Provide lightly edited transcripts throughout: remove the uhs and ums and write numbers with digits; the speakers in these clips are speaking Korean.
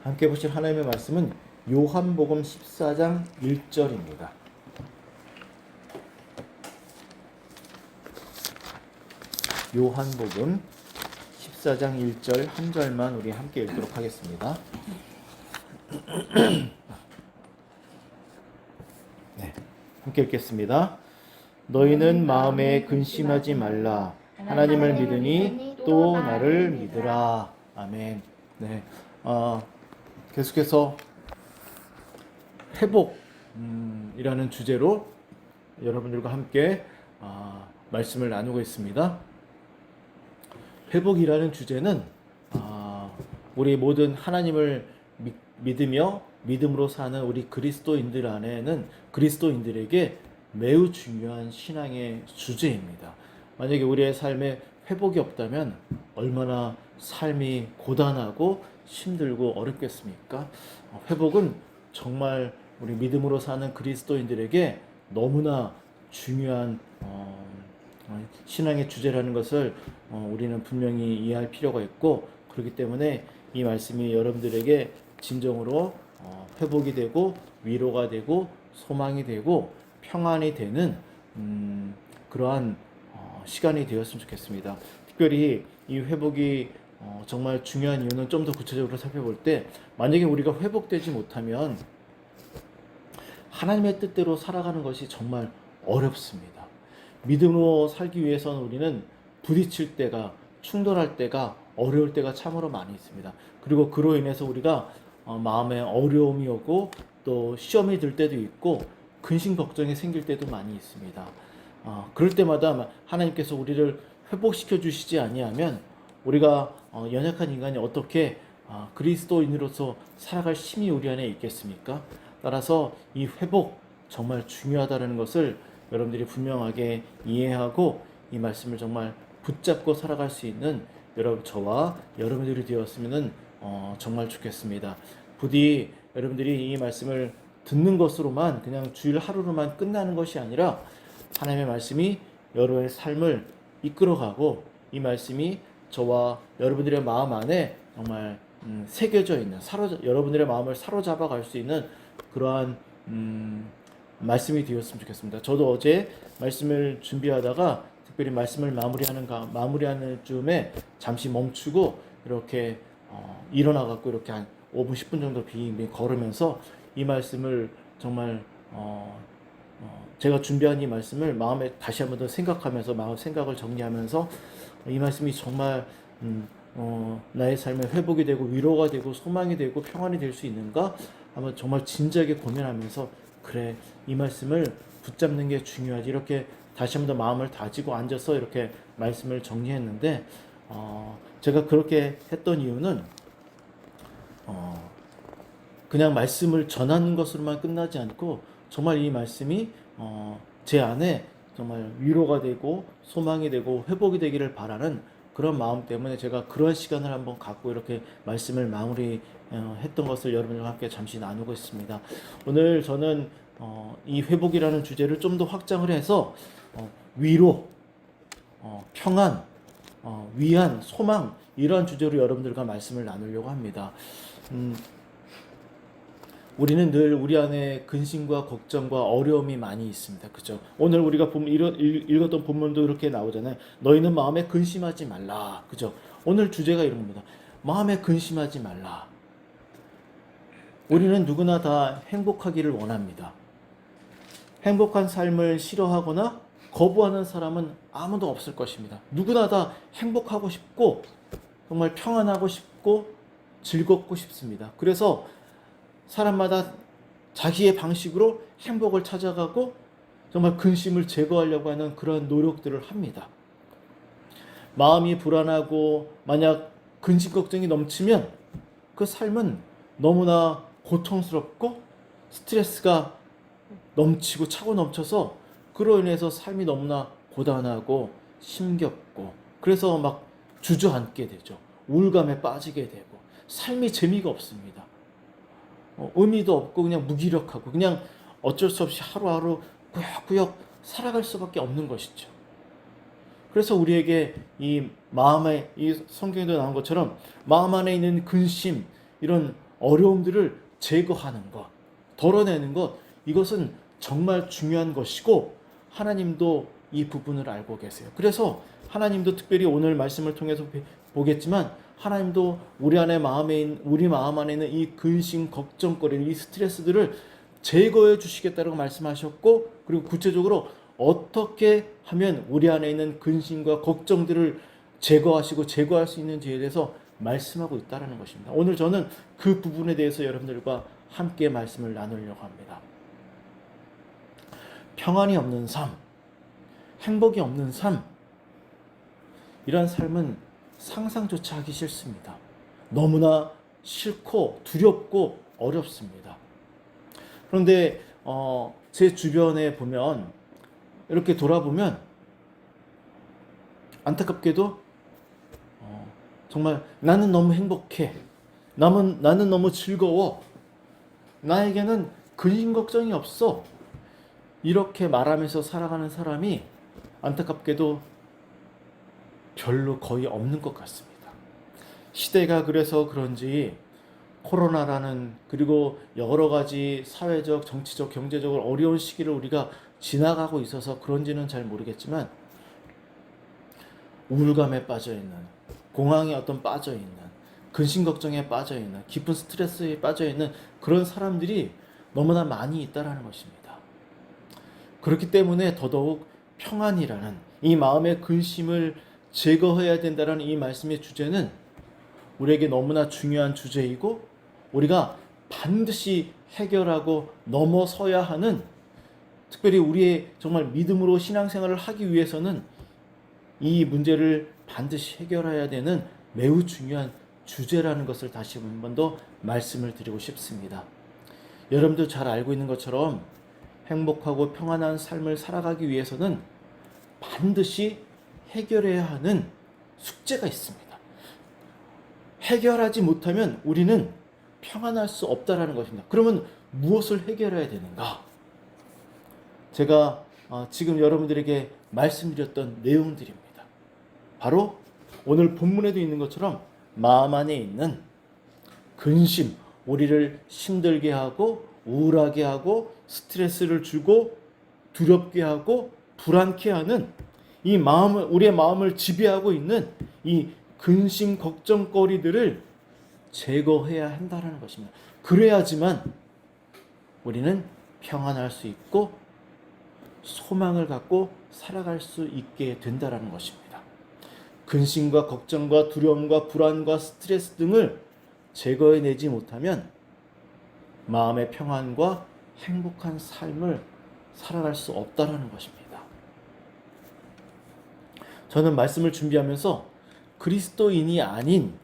함께 보실 하나님의 말씀은 요한복음 14장 1절입니다. 요한복음 14장 1절 한 절만 우리 함께 읽도록 하겠습니다. 네, 함께 읽겠습니다. 너희는 마음에 근심하지 말라. 하나님을 믿으니 또 나를 믿으라. 아멘. 네, 계속해서 회복이라는 주제로 여러분들과 함께 말씀을 나누고 있습니다. 회복이라는 주제는 우리 모든 하나님을 믿으며 믿음으로 사는 우리 그리스도인들 안에는 그리스도인들에게 매우 중요한 신앙의 주제입니다. 만약에 우리의 삶에 회복이 없다면 얼마나 삶이 고단하고 힘들고 어렵겠습니까? 회복은 정말 우리 믿음으로 사는 그리스도인들에게 너무나 중요한 신앙의 주제라는 것을 우리는 분명히 이해할 필요가 있고, 그렇기 때문에 이 말씀이 여러분들에게 진정으로 회복이 되고 위로가 되고 소망이 되고 평안이 되는 그러한 시간이 되었으면 좋겠습니다. 특별히 이 회복이 정말 중요한 이유는 좀 더 구체적으로 살펴볼 때, 만약에 우리가 회복되지 못하면 하나님의 뜻대로 살아가는 것이 정말 어렵습니다. 믿음으로 살기 위해서는 우리는 부딪힐 때가, 충돌할 때가, 어려울 때가 참으로 많이 있습니다. 그리고 그로 인해서 우리가 마음에 어려움이 오고 또 시험이 들 때도 있고 근심 걱정이 생길 때도 많이 있습니다. 그럴 때마다 하나님께서 우리를 회복시켜 주시지 아니하면 우리가 연약한 인간이 어떻게 그리스도인으로서 살아갈 힘이 우리 안에 있겠습니까? 따라서 이 회복 정말 중요하다는 것을 여러분들이 분명하게 이해하고 이 말씀을 정말 붙잡고 살아갈 수 있는 저와 여러분들이 되었으면 정말 좋겠습니다. 부디 여러분들이 이 말씀을 듣는 것으로만 그냥 주일 하루로만 끝나는 것이 아니라 하나님의 말씀이 여러분의 삶을 이끌어가고 이 말씀이 저와 여러분들의 마음 안에 정말 새겨져 있는, 여러분들의 마음을 사로잡아 갈 수 있는 그러한 말씀이 되었으면 좋겠습니다. 저도 어제 말씀을 준비하다가 특별히 말씀을 마무리하는 쯤에 잠시 멈추고 이렇게 일어나갖고 이렇게 한 5분 10분 정도 빙빙 걸으면서 이 말씀을 정말 제가 준비한 이 말씀을 마음에 다시 한번 더 생각하면서 마음 생각을 정리하면서 이 말씀이 정말 나의 삶에 회복이 되고 위로가 되고 소망이 되고 평안이 될 수 있는가 한번 정말 진지하게 고민하면서, 그래, 이 말씀을 붙잡는 게 중요하지, 이렇게 다시 한번 더 마음을 다지고 앉아서 이렇게 말씀을 정리했는데, 제가 그렇게 했던 이유는 그냥 말씀을 전하는 것으로만 끝나지 않고 정말 이 말씀이 제 안에 정말 위로가 되고 소망이 되고 회복이 되기를 바라는 그런 마음 때문에 제가 그런 시간을 한번 갖고 이렇게 말씀을 마무리했던 것을 여러분들과 함께 잠시 나누고 있습니다. 오늘 저는 이 회복이라는 주제를 좀 더 확장을 해서 위로, 평안, 위안, 소망, 이러한 주제로 여러분들과 말씀을 나누려고 합니다. 우리는 늘 우리 안에 근심과 걱정과 어려움이 많이 있습니다. 그죠? 오늘 우리가 읽었던 본문도 이렇게 나오잖아요. 너희는 마음에 근심하지 말라. 그죠? 오늘 주제가 이런 겁니다. 마음에 근심하지 말라. 우리는 누구나 다 행복하기를 원합니다. 행복한 삶을 싫어하거나 거부하는 사람은 아무도 없을 것입니다. 누구나 다 행복하고 싶고 정말 평안하고 싶고 즐겁고 싶습니다. 그래서 사람마다 자기의 방식으로 행복을 찾아가고 정말 근심을 제거하려고 하는 그런 노력들을 합니다. 마음이 불안하고 만약 근심 걱정이 넘치면 그 삶은 너무나 고통스럽고 스트레스가 넘치고 차고 넘쳐서 그로 인해서 삶이 너무나 고단하고 힘겹고, 그래서 막 주저앉게 되죠. 우울감에 빠지게 되고 삶이 재미가 없습니다. 의미도 없고 그냥 무기력하고 그냥 어쩔 수 없이 하루하루 꾸역꾸역 살아갈 수밖에 없는 것이죠. 그래서 우리에게 이 마음에, 이 성경에도 나온 것처럼 마음 안에 있는 근심, 이런 어려움들을 제거하는 것, 덜어내는 것, 이것은 정말 중요한 것이고 하나님도 이 부분을 알고 계세요. 그래서 하나님도 특별히 오늘 말씀을 통해서 보겠지만 하나님도 우리 마음 안에 있는 이 근심, 걱정거리, 이 스트레스들을 제거해 주시겠다고 말씀하셨고, 그리고 구체적으로 어떻게 하면 우리 안에 있는 근심과 걱정들을 제거하시고 제거할 수 있는지에 대해서 말씀하고 있다는 것입니다. 오늘 저는 그 부분에 대해서 여러분들과 함께 말씀을 나누려고 합니다. 평안이 없는 삶, 행복이 없는 삶, 이런 삶은 상상조차 하기 싫습니다. 너무나 싫고 두렵고 어렵습니다. 그런데 제 주변에 보면, 이렇게 돌아보면 안타깝게도 정말 나는 너무 행복해, 나는 너무 즐거워, 나에게는 근심 걱정이 없어, 이렇게 말하면서 살아가는 사람이 안타깝게도 별로 거의 없는 것 같습니다. 시대가 그래서 그런지 코로나라는, 그리고 여러 가지 사회적, 정치적, 경제적으로 어려운 시기를 우리가 지나가고 있어서 그런지는 잘 모르겠지만 우울감에 빠져있는, 공황에 빠져있는, 근심 걱정에 빠져있는, 깊은 스트레스에 빠져있는 그런 사람들이 너무나 많이 있다는 것입니다. 그렇기 때문에 더더욱 평안이라는 이 마음의 근심을 제거해야 된다는 이 말씀의 주제는 우리에게 너무나 중요한 주제이고, 우리가 반드시 해결하고 넘어서야 하는, 특별히 우리의 정말 믿음으로 신앙생활을 하기 위해서는 이 문제를 반드시 해결해야 되는 매우 중요한 주제라는 것을 다시 한 번 더 말씀을 드리고 싶습니다. 여러분도 잘 알고 있는 것처럼 행복하고 평안한 삶을 살아가기 위해서는 반드시 해결해야 하는 숙제가 있습니다. 해결하지 못하면 우리는 평안할 수 없다라는 것입니다. 그러면 무엇을 해결해야 되는가? 제가 지금 여러분들에게 말씀드렸던 내용들입니다. 바로 오늘 본문에도 있는 것처럼 마음 안에 있는 근심, 우리를 힘들게 하고 우울하게 하고 스트레스를 주고 두렵게 하고 불안케 하는 이 마음을, 우리의 마음을 지배하고 있는 이 근심 걱정거리들을 제거해야 한다는 것입니다. 그래야지만 우리는 평안할 수 있고 소망을 갖고 살아갈 수 있게 된다는 것입니다. 근심과 걱정과 두려움과 불안과 스트레스 등을 제거해내지 못하면 마음의 평안과 행복한 삶을 살아갈 수 없다는 것입니다. 저는 말씀을 준비하면서 그리스도인이 아닌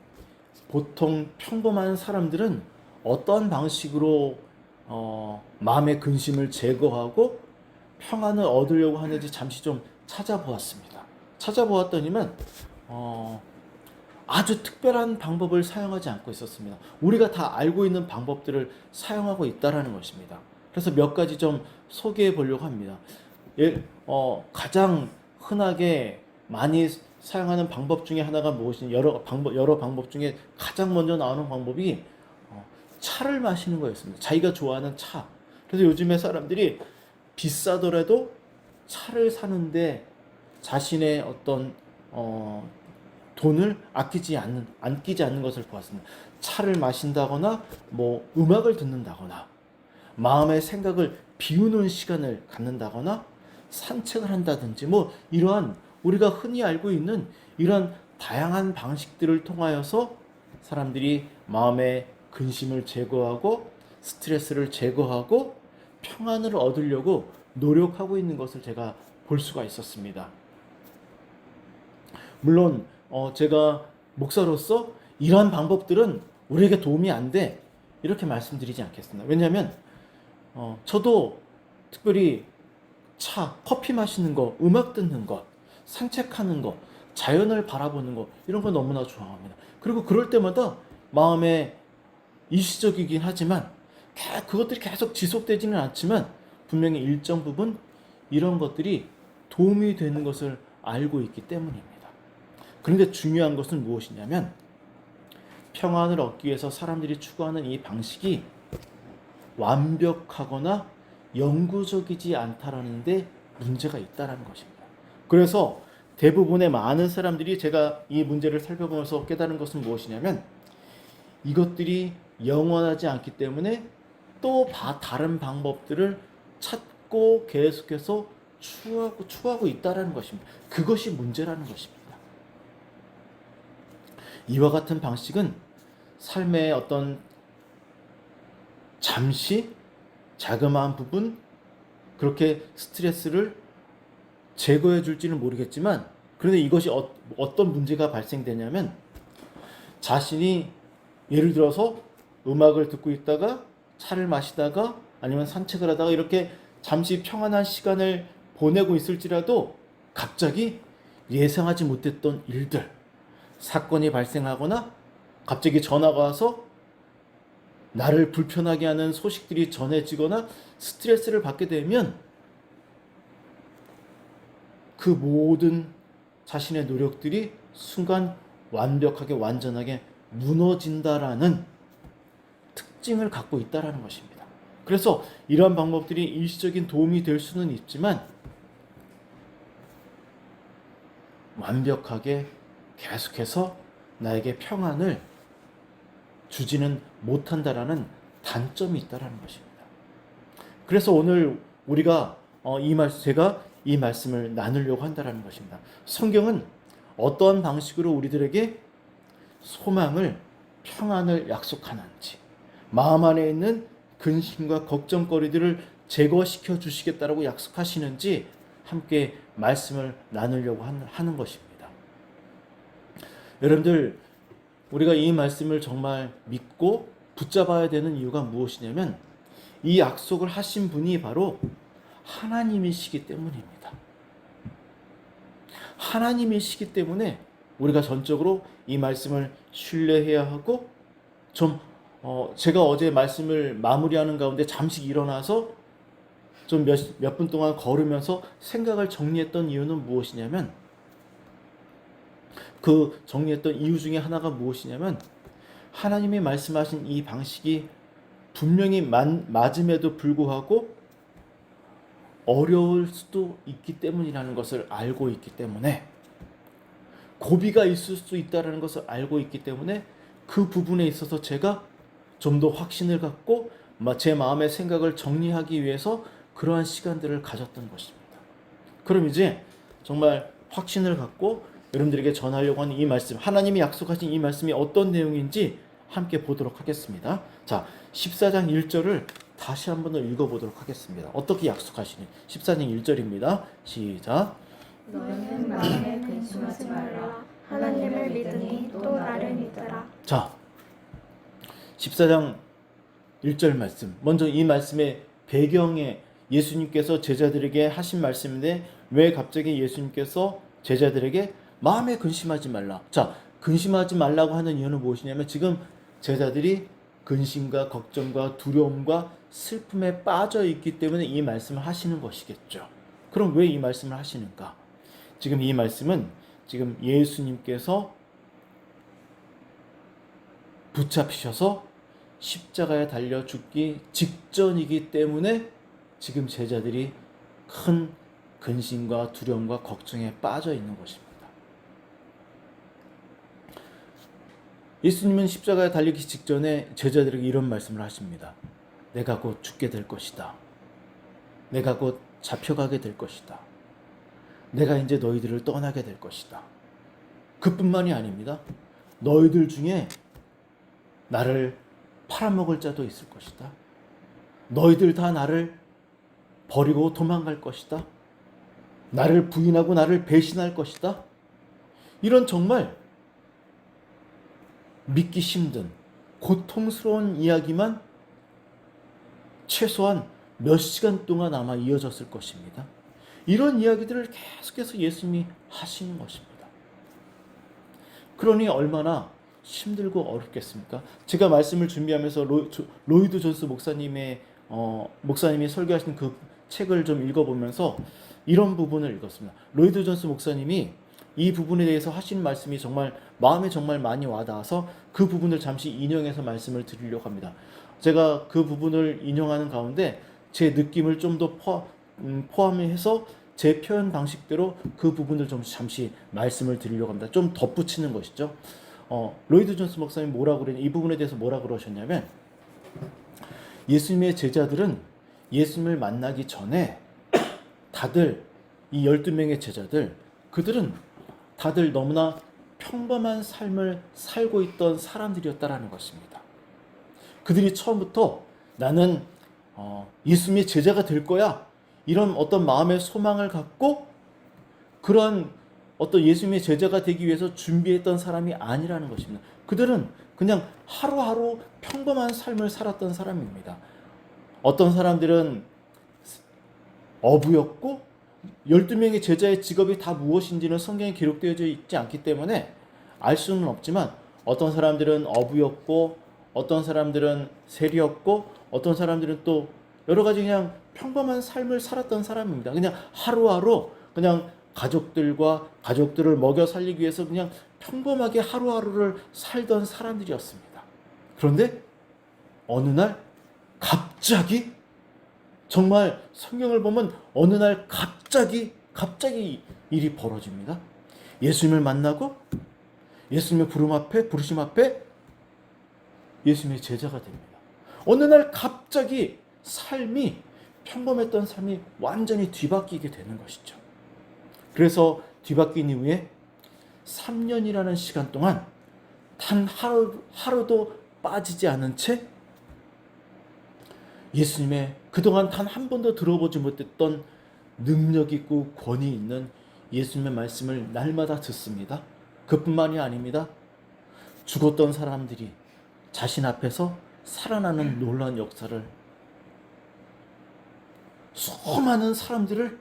보통 평범한 사람들은 어떤 방식으로 마음의 근심을 제거하고 평안을 얻으려고 하는지 잠시 좀 찾아보았습니다. 찾아보았더니만 아주 특별한 방법을 사용하지 않고 있었습니다. 우리가 다 알고 있는 방법들을 사용하고 있다는 것입니다. 그래서 몇 가지 좀 소개해 보려고 합니다. 가장 흔하게 많이 사용하는 방법 중에 하나가 무엇이냐, 여러 방법 중에 가장 먼저 나오는 방법이 차를 마시는 거였습니다. 자기가 좋아하는 차. 그래서 요즘에 사람들이 비싸더라도 차를 사는데 자신의 어떤 돈을 아끼지 않는 것을 보았습니다. 차를 마신다거나 음악을 듣는다거나 마음의 생각을 비우는 시간을 갖는다거나 산책을 한다든지 이러한 우리가 흔히 알고 있는 이런 다양한 방식들을 통하여서 사람들이 마음의 근심을 제거하고 스트레스를 제거하고 평안을 얻으려고 노력하고 있는 것을 제가 볼 수가 있었습니다. 물론 제가 목사로서 이러한 방법들은 우리에게 도움이 안 돼, 이렇게 말씀드리지 않겠습니다. 왜냐하면 저도 특별히 커피 마시는 거, 음악 듣는 것, 산책하는 것, 자연을 바라보는 것, 이런 거 너무나 좋아합니다. 그리고 그럴 때마다 마음에 일시적이긴 하지만 그것들이 계속 지속되지는 않지만 분명히 일정 부분 이런 것들이 도움이 되는 것을 알고 있기 때문입니다. 그런데 중요한 것은 무엇이냐면 평안을 얻기 위해서 사람들이 추구하는 이 방식이 완벽하거나 영구적이지 않다라는 데 문제가 있다라는 것입니다. 그래서 대부분의 많은 사람들이 제가 이 문제를 살펴보면서 깨달은 것은 무엇이냐면 이것들이 영원하지 않기 때문에 또 다른 방법들을 찾고 계속해서 추구하고 있다라는 것입니다. 그것이 문제라는 것입니다. 이와 같은 방식은 삶의 어떤 잠시 자그마한 부분 그렇게 스트레스를 제거해 줄지는 모르겠지만 그런데 이것이 어떤 문제가 발생되냐면 자신이 예를 들어서 음악을 듣고 있다가 차를 마시다가 아니면 산책을 하다가 이렇게 잠시 평안한 시간을 보내고 있을지라도 갑자기 예상하지 못했던 일들, 사건이 발생하거나 갑자기 전화가 와서 나를 불편하게 하는 소식들이 전해지거나 스트레스를 받게 되면 그 모든 자신의 노력들이 순간 완벽하게 완전하게 무너진다라는 특징을 갖고 있다라는 것입니다. 그래서 이러한 방법들이 일시적인 도움이 될 수는 있지만 완벽하게 계속해서 나에게 평안을 주지는 못한다라는 단점이 있다라는 것입니다. 그래서 오늘 우리가 제가 이 말씀을 나누려고 한다라는 것입니다. 성경은 어떠한 방식으로 우리들에게 소망을, 평안을 약속하는지, 마음 안에 있는 근심과 걱정거리들을 제거시켜 주시겠다라고 약속하시는지 함께 말씀을 나누려고 하는 것입니다. 여러분들, 우리가 이 말씀을 정말 믿고 붙잡아야 되는 이유가 무엇이냐면 이 약속을 하신 분이 바로 하나님이시기 때문입니다. 하나님이시기 때문에 우리가 전적으로 이 말씀을 신뢰해야 하고 제가 어제 말씀을 마무리하는 가운데 잠시 일어나서 좀 몇 분 동안 걸으면서 생각을 정리했던 이유는 무엇이냐면 그 정리했던 이유 중에 하나가 무엇이냐면 하나님이 말씀하신 이 방식이 분명히 맞음에도 불구하고 어려울 수도 있기 때문이라는 것을 알고 있기 때문에 고비가 있을 수 있다는 것을 알고 있기 때문에 그 부분에 있어서 제가 좀 더 확신을 갖고 제 마음의 생각을 정리하기 위해서 그러한 시간들을 가졌던 것입니다. 그럼 이제 정말 확신을 갖고 여러분들에게 전하려고 하는 이 말씀, 하나님이 약속하신 이 말씀이 어떤 내용인지 함께 보도록 하겠습니다. 자, 14장 1절을 다시 한번 더 읽어보도록 하겠습니다. 어떻게 약속하시니? 14장 1절입니다. 시작. 너희는 마음에 근심하지 말라. 하나님을 믿으니 또 나를 믿으라. 자, 14장 1절 말씀. 먼저 이 말씀의 배경에 예수님께서 제자들에게 하신 말씀인데 왜 갑자기 예수님께서 제자들에게 마음에 근심하지 말라. 자, 근심하지 말라고 하는 이유는 무엇이냐면 지금 제자들이 근심과 걱정과 두려움과 슬픔에 빠져 있기 때문에 이 말씀을 하시는 것이겠죠. 그럼 왜 이 말씀을 하시는가? 지금 이 말씀은 지금 예수님께서 붙잡히셔서 십자가에 달려 죽기 직전이기 때문에 지금 제자들이 큰 근심과 두려움과 걱정에 빠져 있는 것입니다. 예수님은 십자가에 달리기 직전에 제자들에게 이런 말씀을 하십니다. 내가 곧 죽게 될 것이다. 내가 곧 잡혀가게 될 것이다. 내가 이제 너희들을 떠나게 될 것이다. 그뿐만이 아닙니다. 너희들 중에 나를 팔아먹을 자도 있을 것이다. 너희들 다 나를 버리고 도망갈 것이다. 나를 부인하고 나를 배신할 것이다. 이런 정말 믿기 힘든 고통스러운 이야기만 최소한 몇 시간 동안 아마 이어졌을 것입니다. 이런 이야기들을 계속해서 예수님이 하시는 것입니다. 그러니 얼마나 힘들고 어렵겠습니까? 제가 말씀을 준비하면서 로이드 존스 목사님이 설교하신 그 책을 좀 읽어보면서 이런 부분을 읽었습니다. 로이드 존스 목사님이 이 부분에 대해서 하신 말씀이 정말 마음에 정말 많이 와닿아서 그 부분을 잠시 인용해서 말씀을 드리려고 합니다. 제가 그 부분을 인용하는 가운데 제 느낌을 좀 더 포함해서 제 표현 방식대로 그 부분을 좀 잠시 말씀을 드리려고 합니다. 좀 덧붙이는 것이죠. 로이드 존스 목사님 뭐라고 그랬냐, 이 부분에 대해서 뭐라고 그러셨냐면, 예수님의 제자들은 예수님을 만나기 전에 다들 이 12명의 제자들, 그들은 다들 너무나 평범한 삶을 살고 있던 사람들이었다라는 것입니다. 그들이 처음부터 나는 예수님의 제자가 될 거야, 이런 어떤 마음의 소망을 갖고 그러한 어떤 예수님의 제자가 되기 위해서 준비했던 사람이 아니라는 것입니다. 그들은 그냥 하루하루 평범한 삶을 살았던 사람입니다. 어떤 사람들은 어부였고 12명의 제자의 직업이 다 무엇인지는 성경에 기록되어 있지 않기 때문에 알 수는 없지만, 어떤 사람들은 어부였고 어떤 사람들은 세리였고 어떤 사람들은 또 여러 가지 그냥 평범한 삶을 살았던 사람입니다. 그냥 하루하루 그냥 가족들을 먹여 살리기 위해서 그냥 평범하게 하루하루를 살던 사람들이었습니다. 그런데 어느 날 갑자기, 정말 성경을 보면 어느 날 갑자기 일이 벌어집니다. 예수님을 만나고 예수님의 부르심 앞에 예수님의 제자가 됩니다. 어느 날 갑자기 평범했던 삶이 완전히 뒤바뀌게 되는 것이죠. 그래서 뒤바뀐 이후에 3년이라는 시간 동안 단 하루도 빠지지 않은 채 예수님의 그동안 단 한 번도 들어보지 못했던 능력 있고 권위 있는 예수님의 말씀을 날마다 듣습니다. 그뿐만이 아닙니다. 죽었던 사람들이 자신 앞에서 살아나는 놀라운 역사를, 수많은 사람들을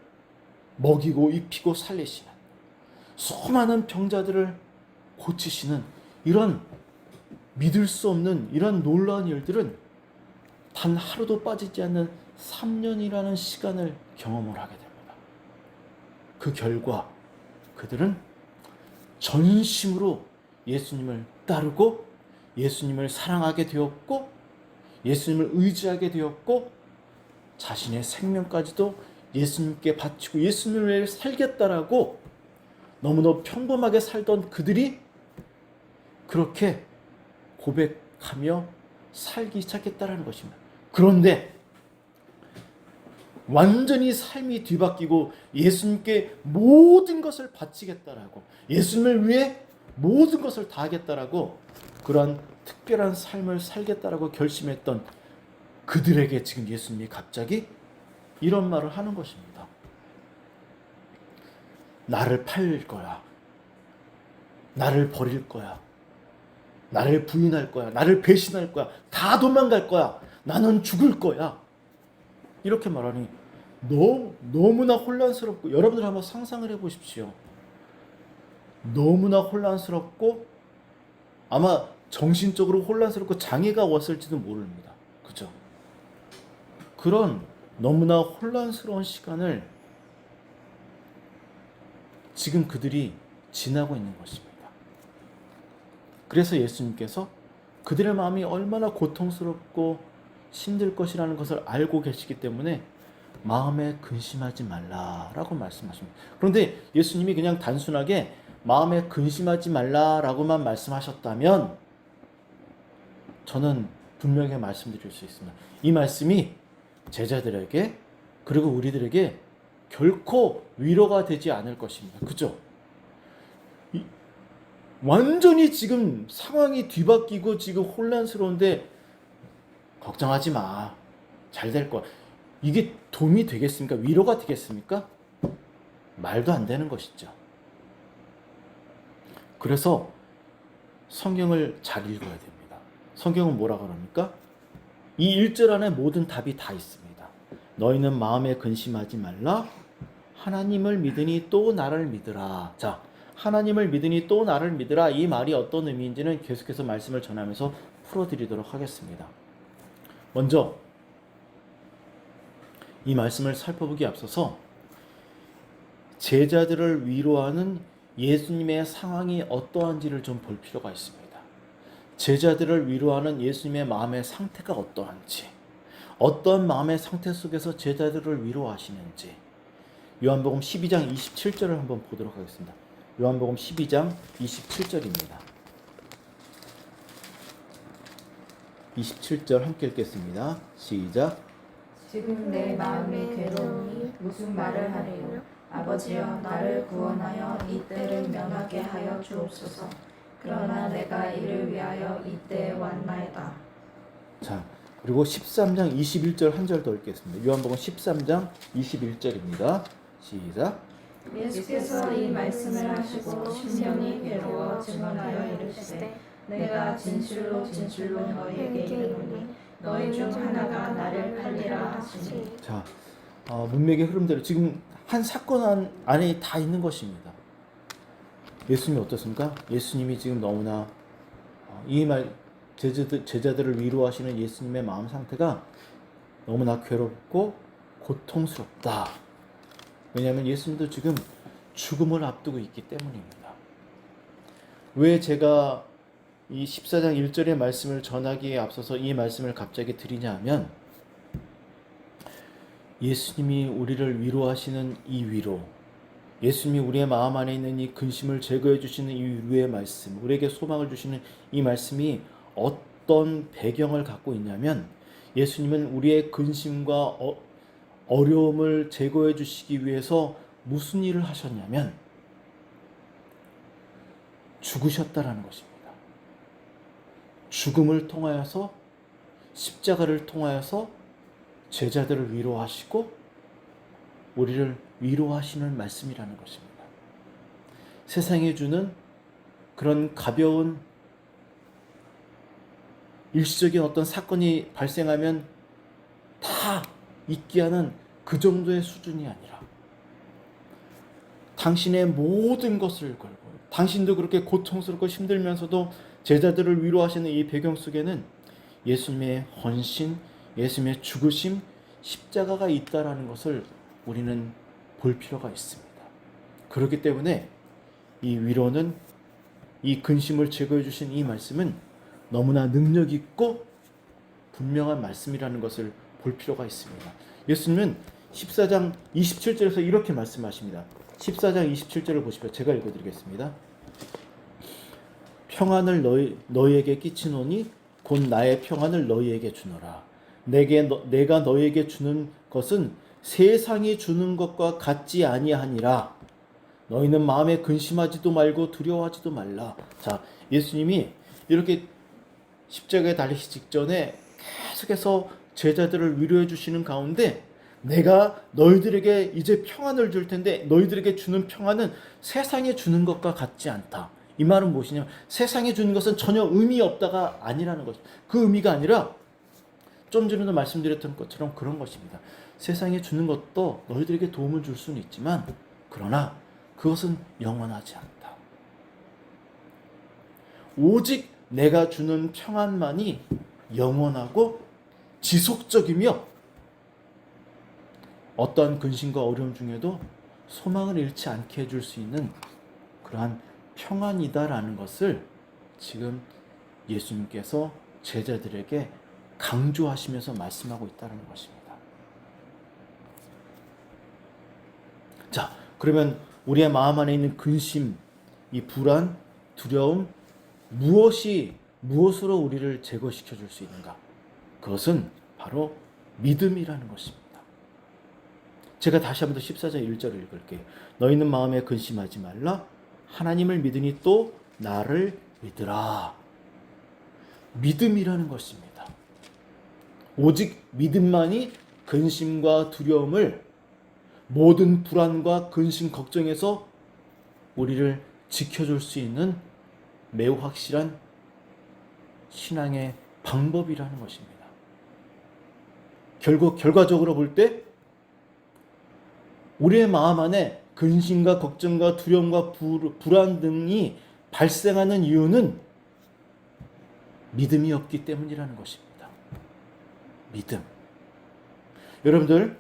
먹이고 입히고 살리시는, 수많은 병자들을 고치시는 이런 믿을 수 없는 이런 놀라운 일들은 단 하루도 빠지지 않는 3년이라는 시간을 경험을 하게 됩니다. 그 결과 그들은 전심으로 예수님을 따르고 예수님을 사랑하게 되었고 예수님을 의지하게 되었고 자신의 생명까지도 예수님께 바치고 예수님을 위해 살겠다라고 너무나 평범하게 살던 그들이 그렇게 고백하며 살기 시작했다는 것입니다. 그런데 완전히 삶이 뒤바뀌고 예수님께 모든 것을 바치겠다라고, 예수님을 위해 모든 것을 다하겠다라고, 그러한 특별한 삶을 살겠다라고 결심했던 그들에게 지금 예수님이 갑자기 이런 말을 하는 것입니다. 나를 팔 거야. 나를 버릴 거야. 나를 부인할 거야. 나를 배신할 거야. 다 도망갈 거야. 나는 죽을 거야. 이렇게 말하니 너무나 혼란스럽고, 여러분들 한번 상상을 해보십시오. 너무나 혼란스럽고 아마 정신적으로 혼란스럽고 장애가 왔을지도 모릅니다. 그죠? 그런 너무나 혼란스러운 시간을 지금 그들이 지나고 있는 것입니다. 그래서 예수님께서 그들의 마음이 얼마나 고통스럽고 힘들 것이라는 것을 알고 계시기 때문에 마음에 근심하지 말라라고 말씀하십니다. 그런데 예수님이 그냥 단순하게 마음에 근심하지 말라라고만 말씀하셨다면 저는 분명히 말씀드릴 수 있습니다. 이 말씀이 제자들에게 그리고 우리들에게 결코 위로가 되지 않을 것입니다. 그죠? 완전히 지금 상황이 뒤바뀌고 지금 혼란스러운데 걱정하지 마. 잘 될 거야. 이게 도움이 되겠습니까? 위로가 되겠습니까? 말도 안 되는 것이죠. 그래서 성경을 잘 읽어야 됩니다. 성경은 뭐라고 그럽니까? 이 1절 안에 모든 답이 다 있습니다. 너희는 마음에 근심하지 말라. 하나님을 믿으니 또 나를 믿으라. 자, 하나님을 믿으니 또 나를 믿으라. 이 말이 어떤 의미인지는 계속해서 말씀을 전하면서 풀어드리도록 하겠습니다. 먼저 이 말씀을 살펴보기에 앞서서 제자들을 위로하는 예수님의 상황이 어떠한지를 좀 볼 필요가 있습니다. 제자들을 위로하는 예수님의 마음의 상태가 어떠한지, 어떤 마음의 상태 속에서 제자들을 위로하시는지, 요한복음 12장 27절을 한번 보도록 하겠습니다. 요한복음 12장 27절입니다. 27절 함께 읽겠습니다. 시작. 지금 내 마음이 괴로우니 무슨 말을 하리요. 아버지여, 나를 구원하여 이 때를 면하게 하여 주옵소서. 그러나 내가 이를 위하여 이 때에 왔나이다. 자, 그리고 13장 21절 한 절 더 읽겠습니다. 요한복음 13장 21절입니다. 시작. 예수께서 이 말씀을 하시고 심령이 괴로워 증언하여 이르시되 내가 진실로 진실로 너희에게 이르노니 너희 중 하나가 나를 팔리라 하시니. 자, 문맥의 흐름대로 지금 한 사건 안에 다 있는 것입니다. 예수님이 어떻습니까? 예수님이 지금 너무나 제자들을 위로하시는 예수님의 마음 상태가 너무나 괴롭고 고통스럽다. 왜냐하면 예수님도 지금 죽음을 앞두고 있기 때문입니다. 왜 제가 이 14장 1절의 말씀을 전하기에 앞서서 이 말씀을 갑자기 드리냐 하면, 예수님이 우리를 위로하시는 이 위로, 예수님이 우리의 마음 안에 있는 이 근심을 제거해 주시는 이 위로의 말씀, 우리에게 소망을 주시는 이 말씀이 어떤 배경을 갖고 있냐면, 예수님은 우리의 근심과 어려움을 제거해 주시기 위해서 무슨 일을 하셨냐면 죽으셨다라는 것입니다. 죽음을 통하여서, 십자가를 통하여서 제자들을 위로하시고 우리를 위로하시는 말씀이라는 것입니다. 세상에 주는 그런 가벼운 일시적인 어떤 사건이 발생하면 다 잊게 하는 그 정도의 수준이 아니라, 당신의 모든 것을 걸고 당신도 그렇게 고통스럽고 힘들면서도 제자들을 위로하시는 이 배경 속에는 예수님의 헌신, 예수님의 죽으심, 십자가가 있다라는 것을 우리는 볼 필요가 있습니다. 그렇기 때문에 이 위로는, 이 근심을 제거해 주신 이 말씀은 너무나 능력 있고 분명한 말씀이라는 것을 볼 필요가 있습니다. 예수님은 14장 27절에서 이렇게 말씀하십니다. 14장 27절을 보십시오. 제가 읽어드리겠습니다. 평안을 너희에게 끼치노니 곧 나의 평안을 너희에게 주노라. 내가 너희에게 주는 것은 세상이 주는 것과 같지 아니하니라. 너희는 마음에 근심하지도 말고 두려워하지도 말라. 자, 예수님이 이렇게 십자가에 달리시 직전에 계속해서 제자들을 위로해 주시는 가운데, 내가 너희들에게 이제 평안을 줄 텐데 너희들에게 주는 평안은 세상에 주는 것과 같지 않다. 이 말은 무엇이냐면, 세상에 주는 것은 전혀 의미 없다가 아니라는 것입니다. 그 의미가 아니라 좀 전에도 말씀드렸던 것처럼 그런 것입니다. 세상에 주는 것도 너희들에게 도움을 줄 수는 있지만, 그러나 그것은 영원하지 않다. 오직 내가 주는 평안만이 영원하고 지속적이며 어떠한 근심과 어려움 중에도 소망을 잃지 않게 해줄 수 있는 그러한 평안이다라는 것을 지금 예수님께서 제자들에게 강조하시면서 말씀하고 있다는 것입니다. 자, 그러면 우리의 마음 안에 있는 근심, 이 불안, 두려움, 무엇으로 우리를 제거시켜 줄 수 있는가? 그것은 바로 믿음이라는 것입니다. 제가 다시 한번 더 14장 1절을 읽을게요. 너희는 마음에 근심하지 말라. 하나님을 믿으니 또 나를 믿으라. 믿음이라는 것입니다. 오직 믿음만이 근심과 두려움을, 모든 불안과 근심, 걱정에서 우리를 지켜줄 수 있는 매우 확실한 신앙의 방법이라는 것입니다. 결과적으로 볼 때 우리의 마음 안에 근심과 걱정과 두려움과 불안 등이 발생하는 이유는 믿음이 없기 때문이라는 것입니다. 믿음. 여러분들,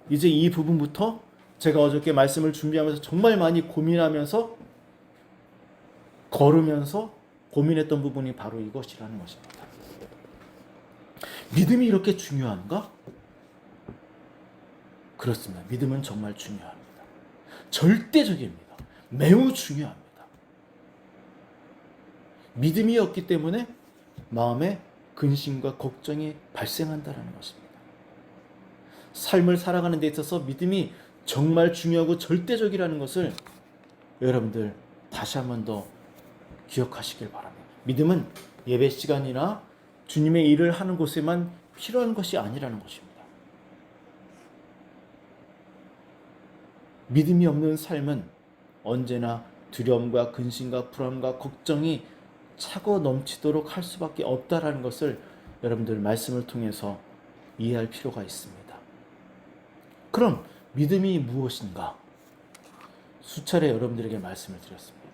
이제 이 부분부터 제가 어저께 말씀을 준비하면서 정말 많이 고민하면서 걸으면서 고민했던 부분이 바로 이것이라는 것입니다. 믿음이 이렇게 중요한가? 그렇습니다. 믿음은 정말 중요합니다. 절대적입니다. 매우 중요합니다. 믿음이 없기 때문에 마음에 근심과 걱정이 발생한다는 것입니다. 삶을 살아가는 데 있어서 믿음이 정말 중요하고 절대적이라는 것을 여러분들 다시 한 번 더 기억하시길 바랍니다. 믿음은 예배 시간이나 주님의 일을 하는 곳에만 필요한 것이 아니라는 것입니다. 믿음이 없는 삶은 언제나 두려움과 근심과 불안과 걱정이 차고 넘치도록 할 수밖에 없다라는 것을 여러분들 말씀을 통해서 이해할 필요가 있습니다. 그럼 믿음이 무엇인가? 수차례 여러분들에게 말씀을 드렸습니다.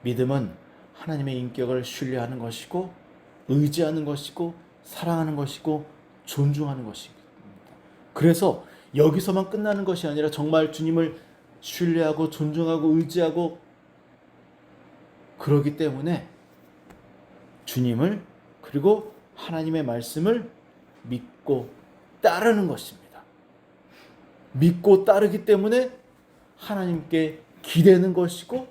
믿음은 하나님의 인격을 신뢰하는 것이고 의지하는 것이고 사랑하는 것이고 존중하는 것입니다. 그래서 여기서만 끝나는 것이 아니라 정말 주님을 신뢰하고 존중하고 의지하고 그러기 때문에 주님을 그리고 하나님의 말씀을 믿고 따르는 것입니다. 믿고 따르기 때문에 하나님께 기대는 것이고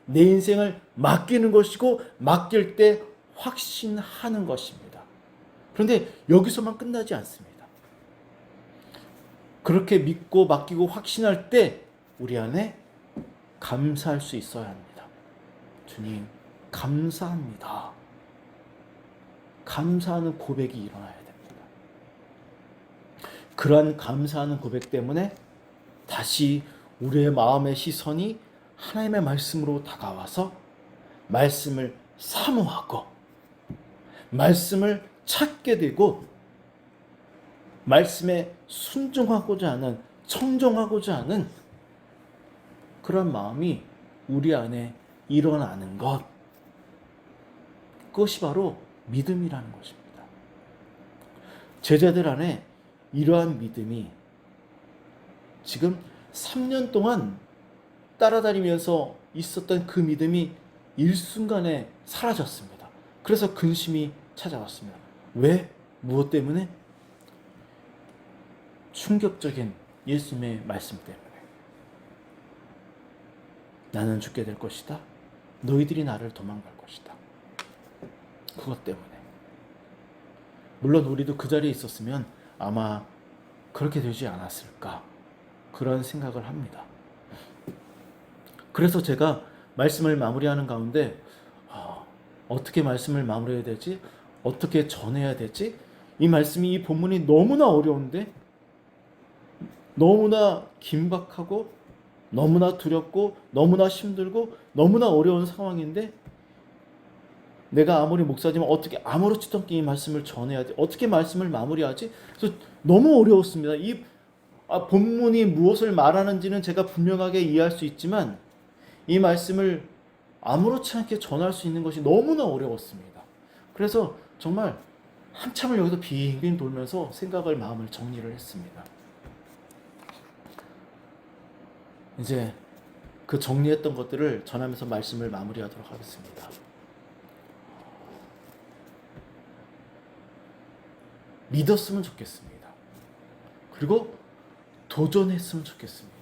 내 인생을 맡기는 것이고 맡길 때 확신하는 것입니다. 그런데 여기서만 끝나지 않습니다. 그렇게 믿고 맡기고 확신할 때 우리 안에 감사할 수 있어야 합니다. 주님, 감사합니다. 감사하는 고백이 일어나야 됩니다. 그러한 감사하는 고백 때문에 다시 우리의 마음의 시선이 하나님의 말씀으로 다가와서 말씀을 사모하고 말씀을 찾게 되고 말씀에 순종하고자 하는 청종하고자 하는 그런 마음이 우리 안에 일어나는 것, 그것이 바로 믿음이라는 것입니다. 제자들 안에 이러한 믿음이 지금 3년 동안 따라다니면서 있었던 그 믿음이 일순간에 사라졌습니다. 그래서 근심이 찾아왔습니다. 왜? 무엇 때문에? 충격적인 예수님의 말씀 때문에. 나는 죽게 될 것이다. 너희들이 나를 도망갈 것이다. 그것 때문에. 물론 우리도 그 자리에 있었으면 아마 그렇게 되지 않았을까 그런 생각을 합니다. 그래서 제가 말씀을 마무리하는 가운데 어떻게 말씀을 마무리해야 되지? 어떻게 전해야 되지? 이 말씀이 이 본문이 너무나 어려운데 너무나 긴박하고 너무나 두렵고 너무나 힘들고 너무나 어려운 상황인데 내가 아무리 목사지만 어떻게 아무렇지도 않게 이 말씀을 전해야 돼? 어떻게 말씀을 마무리하지? 그래서 너무 어려웠습니다. 이 본문이 무엇을 말하는지는 제가 분명하게 이해할 수 있지만 이 말씀을 아무렇지 않게 전할 수 있는 것이 너무나 어려웠습니다. 그래서 정말 한참을 여기서 빙빙 돌면서 생각을 마음을 정리를 했습니다. 이제 그 정리했던 것들을 전하면서 말씀을 마무리하도록 하겠습니다. 믿었으면 좋겠습니다. 그리고 도전했으면 좋겠습니다.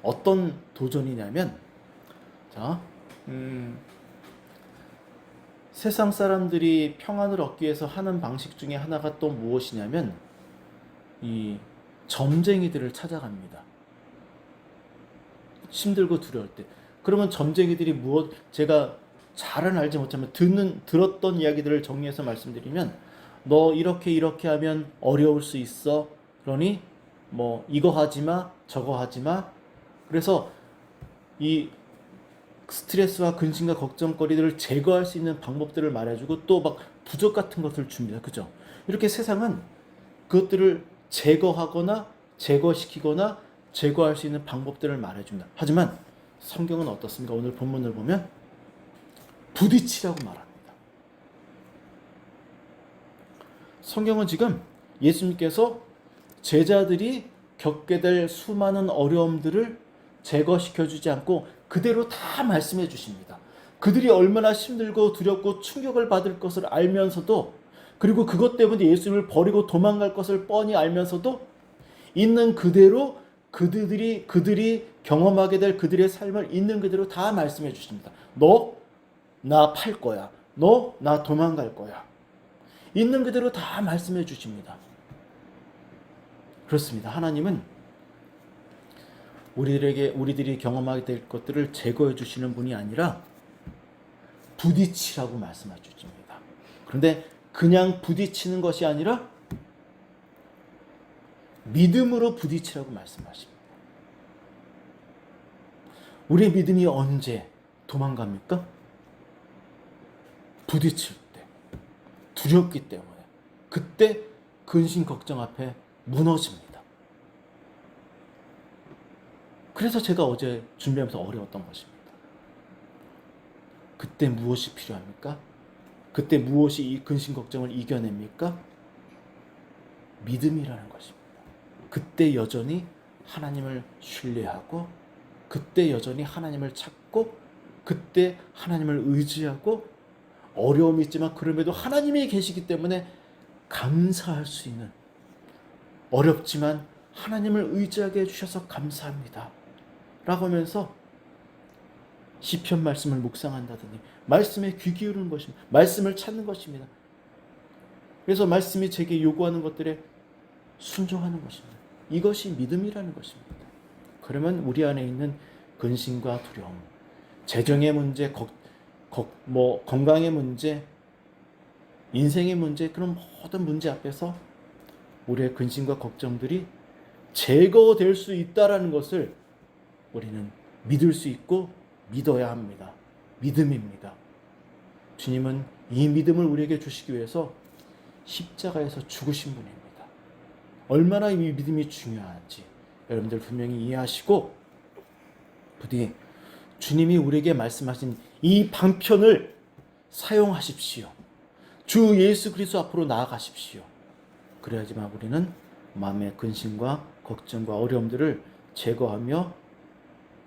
어떤 도전이냐면, 세상 사람들이 평안을 얻기 위해서 하는 방식 중에 하나가 또 무엇이냐면, 이 점쟁이들을 찾아갑니다. 힘들고 두려울 때. 그러면 점쟁이들이 무엇, 제가 잘은 알지 못하면 들었던 이야기들을 정리해서 말씀드리면, 너 이렇게 하면 어려울 수 있어. 그러니 뭐 이거 하지마 저거 하지마. 그래서 이 스트레스와 근심과 걱정거리들을 제거할 수 있는 방법들을 말해주고 또 막 부적 같은 것을 줍니다. 그죠? 이렇게 세상은 그것들을 제거하거나 제거시키거나 제거할 수 있는 방법들을 말해줍니다. 하지만 성경은 어떻습니까? 오늘 본문을 보면 부딪히라고 말합니다. 성경은 지금 예수님께서 제자들이 겪게 될 수많은 어려움들을 제거시켜주지 않고 그대로 다 말씀해 주십니다. 그들이 얼마나 힘들고 두렵고 충격을 받을 것을 알면서도, 그리고 그것 때문에 예수님을 버리고 도망갈 것을 뻔히 알면서도 있는 그대로 그들이 경험하게 될 그들의 삶을 있는 그대로 다 말씀해 주십니다. 너 나 팔 거야. 너 나 도망갈 거야. 있는 그대로 다 말씀해 주십니다. 그렇습니다. 하나님은 우리들이 경험하게 될 것들을 제거해 주시는 분이 아니라 부딪히라고 말씀해 주십니다. 그런데 그냥 부딪히는 것이 아니라 믿음으로 부딪히라고 말씀하십니다. 우리의 믿음이 언제 도망갑니까? 부딪힐 때, 두렵기 때문에, 그때 근심 걱정 앞에 무너집니다. 그래서 제가 어제 준비하면서 어려웠던 것입니다. 그때 무엇이 필요합니까? 그때 무엇이 이 근심 걱정을 이겨냅니까? 믿음이라는 것입니다. 그때 여전히 하나님을 신뢰하고, 그때 여전히 하나님을 찾고, 그때 하나님을 의지하고, 어려움이 있지만 그럼에도 하나님이 계시기 때문에 감사할 수 있는, 어렵지만 하나님을 의지하게 해주셔서 감사합니다 라고 하면서 시편 말씀을 묵상한다더니 말씀에 귀 기울이는 것입니다. 말씀을 찾는 것입니다. 그래서 말씀이 제게 요구하는 것들에 순종하는 것입니다. 이것이 믿음이라는 것입니다. 그러면 우리 안에 있는 근심과 두려움, 재정의 문제, 건강의 문제, 인생의 문제, 그런 모든 문제 앞에서 우리의 근심과 걱정들이 제거될 수 있다라는 것을 우리는 믿을 수 있고 믿어야 합니다. 믿음입니다. 주님은 이 믿음을 우리에게 주시기 위해서 십자가에서 죽으신 분입니다. 얼마나 이 믿음이 중요한지 여러분들 분명히 이해하시고, 부디 주님이 우리에게 말씀하신 이 방편을 사용하십시오. 주 예수 그리스도 앞으로 나아가십시오. 그래야지만 우리는 마음의 근심과 걱정과 어려움들을 제거하며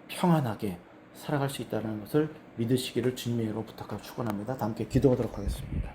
평안하게 살아갈 수 있다는 것을 믿으시기를 주님의 이름으로 부탁하고 축원합니다. 다 함께 기도하도록 하겠습니다.